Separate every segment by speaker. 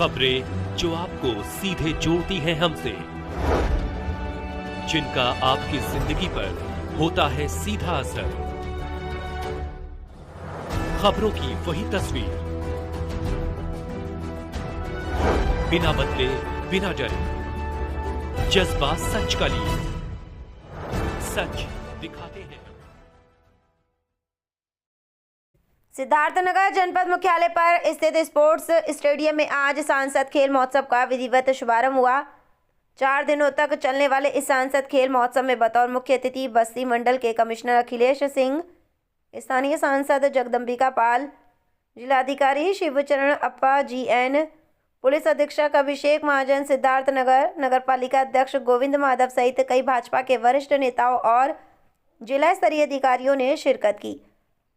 Speaker 1: खबरें जो आपको सीधे जोड़ती हैं हमसे, जिनका आपकी जिंदगी पर होता है सीधा असर। खबरों की वही तस्वीर, बिना बदले बिना डरे, जज्बा सच का लिए, सच दिखाते हैं।
Speaker 2: सिद्धार्थनगर जनपद मुख्यालय पर स्थित स्पोर्ट्स स्टेडियम में आज सांसद खेल महोत्सव का विधिवत शुभारंभ हुआ। 4 दिनों तक चलने वाले इस सांसद खेल महोत्सव में बतौर मुख्य अतिथि बस्ती मंडल के कमिश्नर अखिलेश सिंह, स्थानीय सांसद जगदम्बिका पाल, जिलाधिकारी शिवचरण अप्पा GN, पुलिस अधीक्षक अभिषेक महाजन, सिद्धार्थनगर नगरपालिका अध्यक्ष गोविंद माधव सहित कई भाजपा के वरिष्ठ नेताओं और जिला स्तरीय अधिकारियों ने शिरकत की।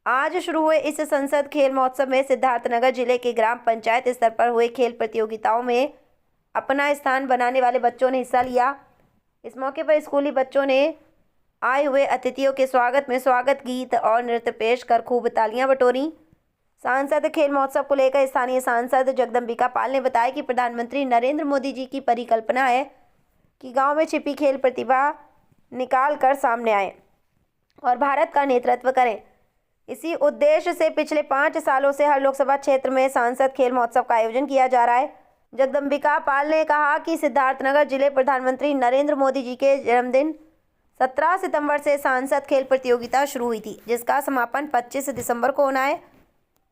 Speaker 2: आज शुरू हुए इस संसद खेल महोत्सव में सिद्धार्थनगर जिले के ग्राम पंचायत स्तर पर हुए खेल प्रतियोगिताओं में अपना स्थान बनाने वाले बच्चों ने हिस्सा लिया। इस मौके पर स्कूली बच्चों ने आए हुए अतिथियों के स्वागत में स्वागत गीत और नृत्य पेश कर खूब तालियां बटोरी। सांसद खेल महोत्सव को लेकर स्थानीय सांसद जगदम्बिका पाल ने बताया कि प्रधानमंत्री नरेंद्र मोदी जी की परिकल्पना है कि गाँव में छिपी खेल प्रतिभा निकाल कर सामने आए और भारत का नेतृत्व करें। इसी उद्देश्य से पिछले 5 सालों से हर लोकसभा क्षेत्र में सांसद खेल महोत्सव का आयोजन किया जा रहा है। जगदम्बिका पाल ने कहा कि सिद्धार्थनगर जिले प्रधानमंत्री नरेंद्र मोदी जी के जन्मदिन 17 सितंबर से सांसद खेल प्रतियोगिता शुरू हुई थी, जिसका समापन 25 दिसंबर को होना है।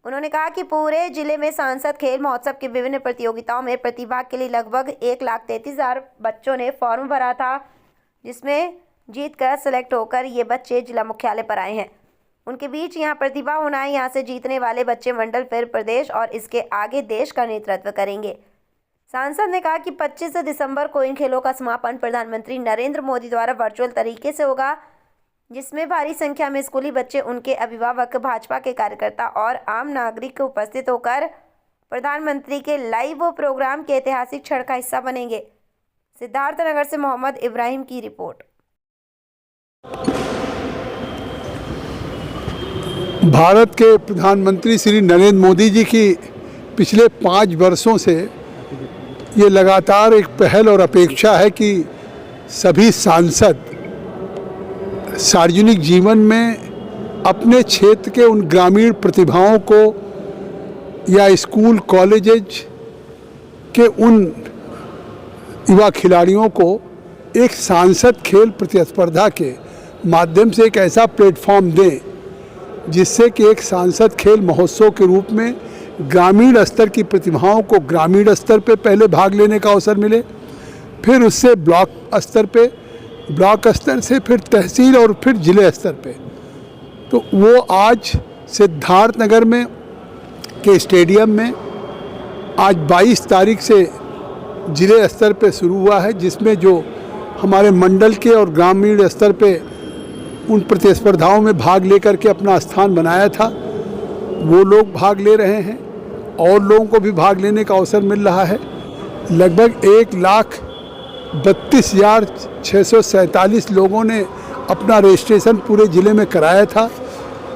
Speaker 2: उन्होंने कहा कि पूरे जिले में सांसद खेल महोत्सव की विभिन्न प्रतियोगिताओं में प्रतिभाग के लिए लगभग 1,33,000 बच्चों ने फॉर्म भरा था, जिसमें जीतकर सेलेक्ट होकर ये बच्चे जिला मुख्यालय पर आए हैं। उनके बीच यहाँ प्रतिभा होना है। यहाँ से जीतने वाले बच्चे मंडल, फिर प्रदेश और इसके आगे देश का नेतृत्व करेंगे। सांसद ने कहा कि 25 दिसंबर को इन खेलों का समापन प्रधानमंत्री नरेंद्र मोदी द्वारा वर्चुअल तरीके से होगा, जिसमें भारी संख्या में स्कूली बच्चे, उनके अभिभावक, भाजपा के कार्यकर्ता और आम नागरिक उपस्थित होकर प्रधानमंत्री के लाइव प्रोग्राम के ऐतिहासिक क्षण का हिस्सा बनेंगे। सिद्धार्थनगर से मोहम्मद इब्राहिम की रिपोर्ट।
Speaker 3: भारत के प्रधानमंत्री श्री नरेंद्र मोदी जी की पिछले 5 वर्षों से ये लगातार एक पहल और अपेक्षा है कि सभी सांसद सार्वजनिक जीवन में अपने क्षेत्र के उन ग्रामीण प्रतिभाओं को या स्कूल कॉलेजेज के उन युवा खिलाड़ियों को एक सांसद खेल प्रतिस्पर्धा के माध्यम से एक ऐसा प्लेटफॉर्म दें जिससे कि एक सांसद खेल महोत्सव के रूप में ग्रामीण स्तर की प्रतिभाओं को ग्रामीण स्तर पे पहले भाग लेने का अवसर मिले, फिर उससे ब्लॉक स्तर पे, ब्लॉक स्तर से फिर तहसील और फिर जिले स्तर पे। तो वो आज सिद्धार्थनगर में के स्टेडियम में आज 22 तारीख से जिले स्तर पे शुरू हुआ है, जिसमें जो हमारे मंडल के और ग्रामीण स्तर पे उन प्रतिस्पर्धाओं में भाग लेकर के अपना स्थान बनाया था, वो लोग भाग ले रहे हैं और लोगों को भी भाग लेने का अवसर मिल रहा है। लगभग 1,32,647 लोगों ने अपना रजिस्ट्रेशन पूरे ज़िले में कराया था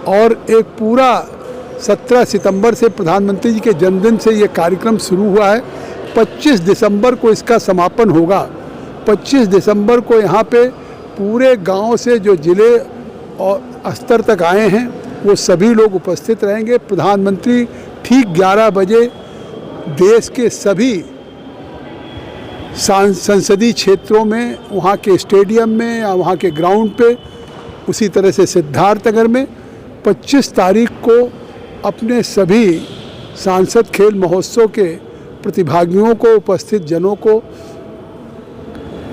Speaker 3: और एक पूरा 17 सितंबर से प्रधानमंत्री जी के जन्मदिन से ये कार्यक्रम शुरू हुआ है। 25 दिसंबर को इसका समापन होगा। 25 दिसंबर को यहाँ पे पूरे गांव से जो जिले और स्तर तक आए हैं वो सभी लोग उपस्थित रहेंगे। प्रधानमंत्री ठीक 11 बजे देश के सभी संसदीय क्षेत्रों में, वहाँ के स्टेडियम में या वहाँ के ग्राउंड पे, उसी तरह से सिद्धार्थनगर में 25 तारीख को अपने सभी सांसद खेल महोत्सव के प्रतिभागियों को, उपस्थित जनों को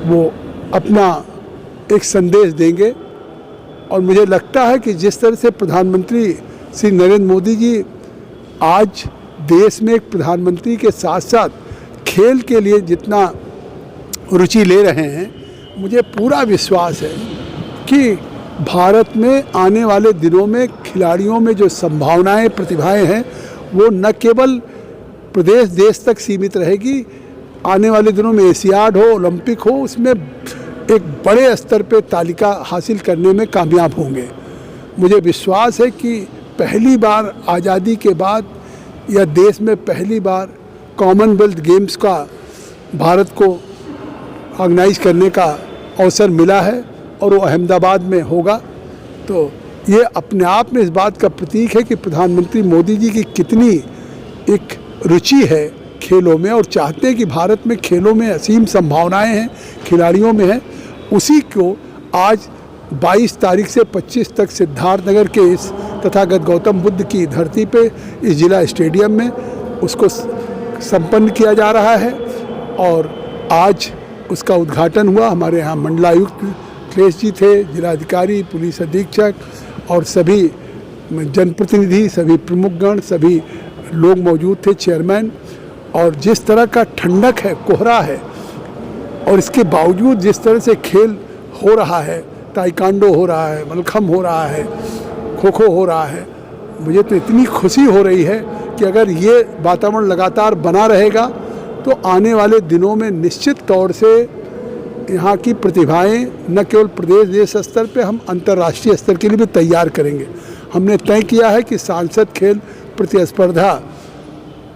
Speaker 3: वो अपना एक संदेश देंगे। और मुझे लगता है कि जिस तरह से प्रधानमंत्री श्री नरेंद्र मोदी जी आज देश में एक प्रधानमंत्री के साथ साथ खेल के लिए जितना रुचि ले रहे हैं, मुझे पूरा विश्वास है कि भारत में आने वाले दिनों में खिलाड़ियों में जो संभावनाएं, प्रतिभाएं हैं, वो न केवल प्रदेश देश तक सीमित रहेगी। आने वाले दिनों में एशियाड हो, ओलंपिक हो, उसमें एक बड़े स्तर पे तालिका हासिल करने में कामयाब होंगे। मुझे विश्वास है कि पहली बार आज़ादी के बाद या देश में पहली बार कॉमनवेल्थ गेम्स का भारत को ऑर्गेनाइज करने का अवसर मिला है और वो अहमदाबाद में होगा। तो ये अपने आप में इस बात का प्रतीक है कि प्रधानमंत्री मोदी जी की कितनी एक रुचि है खेलों में और चाहते हैं कि भारत में खेलों में असीम संभावनाएं हैं, खिलाड़ियों में है। उसी को आज 22 तारीख से 25 तक सिद्धार्थनगर के इस तथागत गौतम बुद्ध की धरती पे इस जिला स्टेडियम में उसको संपन्न किया जा रहा है और आज उसका उद्घाटन हुआ। हमारे यहाँ मंडलायुक्त अखिलेश जी थे, जिलाधिकारी, पुलिस अधीक्षक और सभी जनप्रतिनिधि, सभी प्रमुखगण, सभी लोग मौजूद थे, चेयरमैन। और जिस तरह का ठंडक है, कोहरा है और इसके बावजूद जिस तरह से खेल हो रहा है, ताइक्वांडो हो रहा है, मलखम हो रहा है, खो खो हो रहा है, मुझे तो इतनी खुशी हो रही है कि अगर ये वातावरण लगातार बना रहेगा तो आने वाले दिनों में निश्चित तौर से यहाँ की प्रतिभाएं न केवल प्रदेश देश स्तर पे, हम अंतर्राष्ट्रीय स्तर के लिए भी तैयार करेंगे। हमने तय किया है कि सांसद खेल प्रतिस्पर्धा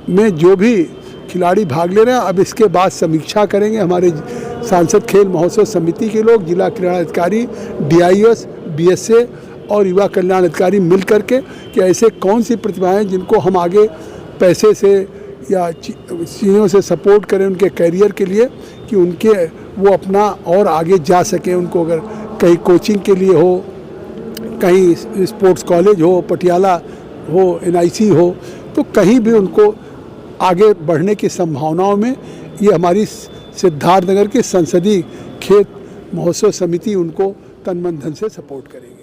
Speaker 3: में जो भी खिलाड़ी भाग ले रहे हैं, अब इसके बाद समीक्षा करेंगे हमारे सांसद खेल महोत्सव समिति के लोग, जिला क्रीड़ा अधिकारी, DIOs, BSA और युवा कल्याण अधिकारी मिल करके कि ऐसे कौन सी प्रतिभाएं जिनको हम आगे पैसे से या चीज़ों से सपोर्ट करें उनके करियर के लिए, कि उनके वो अपना और आगे जा सकें। उनको अगर कहीं कोचिंग के लिए हो, कहीं स्पोर्ट्स कॉलेज हो, पटियाला हो, NIC हो, तो कहीं भी उनको आगे बढ़ने की संभावनाओं में ये हमारी सिद्धार्थनगर की संसदीय खेल महोत्सव समिति उनको तन मन धन से सपोर्ट करेगी।